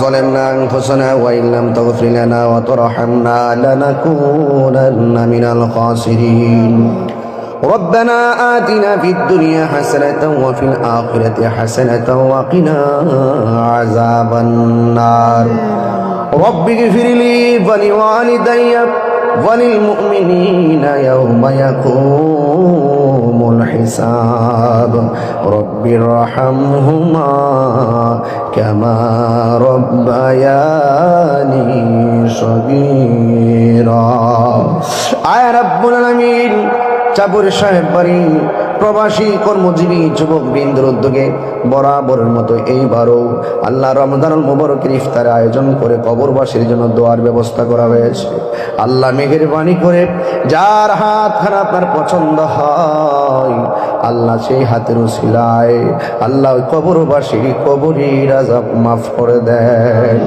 ظلمنا أنفسنا وإن لم تغفر لنا وترحمنا لنكونن من الخاسرين ربنا آتنا في الدنيا حسنة وفي الآخرة حسنة وقنا عذاب النار رب اغفر لي ولوالدي وللمؤمنين يوم يقوم الحساب رب ارحمهما كما ربياني صغيرا আয় রব্বুল আলামিন চাবুর সাহেব বাড়ি প্রবাসী কর্মজীবী যুবক বৃন্দের উদ্যোগে বরাবরের মতো এইবারও আল্লাহ রমজানুল মুবারকের ইফতারের আয়োজন করে কবরবাসীর জন্য দোয়ার ব্যবস্থা করা হয়েছে। আল্লাহ মেহেরবানি করে যার হাত খানা আপনার পছন্দ হয় আল্লাহ সেই হাতের উসিলায় আল্লাহ ওই কবরবাসীর কবরের আযাব মাফ করে দেন।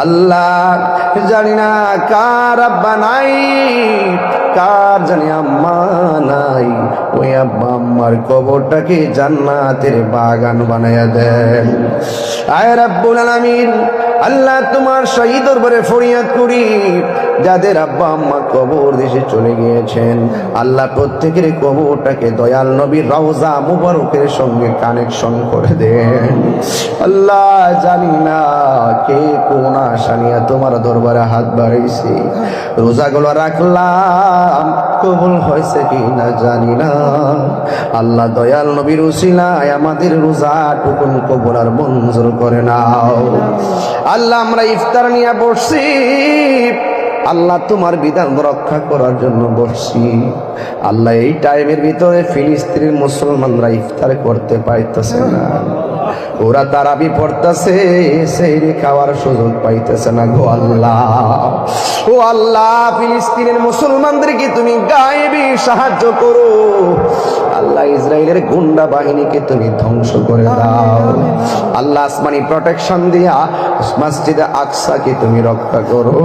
আল্লাহ জানি না কার আব্বা নাই, কার জানি আম্মা নাই, ওই আব্বা আম্মার কবরটাকে জান্নাতের বাগান বানায়া দেন। আয় রাব্বুল আলামিন, আল্লাহ তোমার শাহী দরবারে ফরিয়াদ করি যাদের আব্বা আম্মা কবর দেশে চলে গিয়েছেন আল্লাহ প্রত্যেকের কবরটাকে দয়াল নবীর রওজা মুবারকের সঙ্গে কানেকশন করে দেন। আল্লাহ জানি না কে কোন আশা নিয়ে তোমার দরবারে হাত বাড়াইছি, রোজাগুলো রাখলাম কবুল হয়েছে কি না জানি না। আল্লাহ দয়াল নবীর উসিলায় আমাদের রোজা টুকুন কবুল আর মঞ্জুর করে নাও। আল্লাহ আমরা ইফতার নিয়ে বসছি, আল্লাহ তোমার বিধান রক্ষা করার জন্য বসছি। আল্লাহ এই টাইমের ভিতরে ফিলিস্তিনের মুসলমানরা ইফতার করতে পাইতেছে না, ওরা তারাবি পড়তেছে, সেহরি খাওয়ার সুযোগ পাইতেছে না গো আল্লাহ। ও আল্লাহ, ফিলিস্তিনের মুসলমানদেরকে তুমি গায়েবী সাহায্য করো। আল্লাহ ইসরায়েলের গুন্ডা বাহিনীকে তুমি ধ্বংস করে দাও। আল্লাহ আসমানি প্রোটেকশন দিয়া মসজিদে আকসাকে তুমি রক্ষা করো।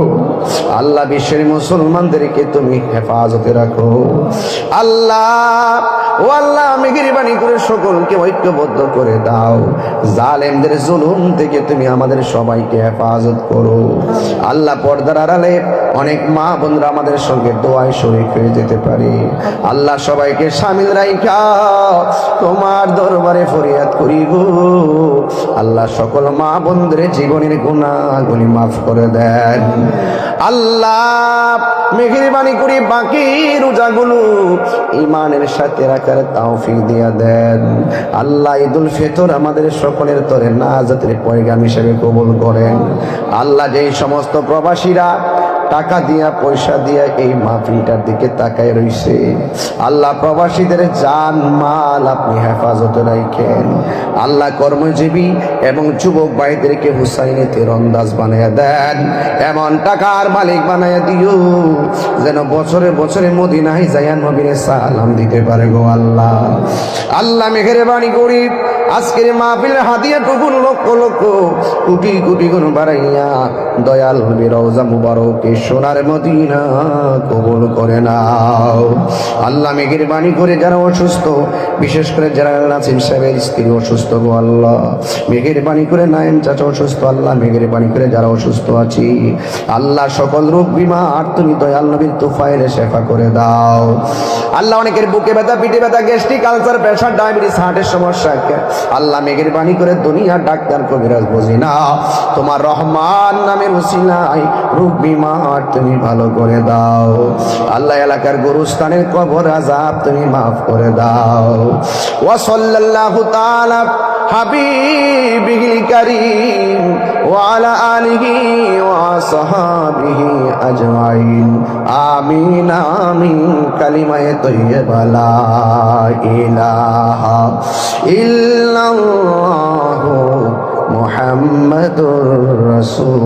আল্লাহ বিশ্বের মুসলমানদেরকে তুমি হেফাজতে রাখো। আল্লাহ ও আল্লাহ মেহেরবানি করে সকলকে ঐক্যবদ্ধ করে দাও। জালেমদের জুলুম থেকে তুমি আমাদের সবাইকে হেফাজত করো। আল্লাহ পর্দার আড়ালে অনেক মা বোনরা আমাদের সঙ্গে দোয়ায় শরীক হয়ে যেতে পারে। আল্লাহ সবাইকে শামিল রাইখা তোমার দরবারে ফরিয়াদ করি গো আল্লাহ, সকল মা বোনদের জীবনের গুনাহগুলি মাফ করে দেন। আল্লাহ মেহেরবানি করে বাকি রোজাগুলো ঈমানের সাথে রাখার তৌফিক দিয়া দেন। আল্লাহ ঈদুল ফিতর আমাদের সকলের তরে নাজাতের পয়গাম হিসেবে কবুল করেন। আল্লাহ যেই সমস্ত প্রবাসীরা টাকা দিয়া পয়সা দিয়া এই মাহফিলটার দিকে তাকায় রইছে আল্লাহ প্রবাসীদের জান মাল আপনি হেফাজতে রাখেন। আল্লাহ কর্মজীবী এবং যুবক ভাইদেরকে হুসাইনে তীরন্দাজ বানায়া দেন, এমন টাকার মালিক বানায়া দিও যেন বছরে বছরে মদিনায় যাইয়া নবীর সালাম দিতে পারে গো আল্লাহ। আল্লাহ মেহেরবানি করি আজকের মাহফিলের হাদিয়া টুকুন লক্ষ লক্ষ কোটি কোটি গুণ বাড়াইয়া দয়াল নবীর রওজা মুবারকে সোনার মদিনা কবুল করে নাও। আল্লাহ মেহেরবানি করে যারা অসুস্থ, বিশেষ করে যারা নাসিম সাহেবের স্ত্রী অসুস্থ গো আল্লাহ মেহেরবানি করে, নাইম চাচা অসুস্থ আল্লাহ মেহেরবানি করে যারা অসুস্থ আছি আল্লাহ সকল রোগ বিমার তুমি দয়াল নবীর তুফাইলে শেফা করে দাও। আল্লাহ অনেকের বুকে ব্যথা, পিঠে ব্যথা, গ্যাস্ট্রিক, আলসার, প্রেশার, ডায়াবেটিস, হার্টের সমস্যা আল্লাহ মেহেরবানি করে দুনিয়ার ডাক্তার কবিরাজ বুঝি না তোমার রহমান নামের উসিলায় রোগ বিমার তুমি ভালো করে দাও। আল্লাহ এলাকার গুরুস্থানের কবর আযাব তুমি মাফ করে দাও। ওয়া সাল্লাল্লাহু তাআলা হাবিবিল কারীম ওয়া আলা আলিহি ওয়া সাহাবিহি আজমাইন আমিন আমিন। কালিমায়ে তাইয়্যিবা লা ইলাহা ইল্লাল্লাহু মুহাম্মাদুর রাসূল।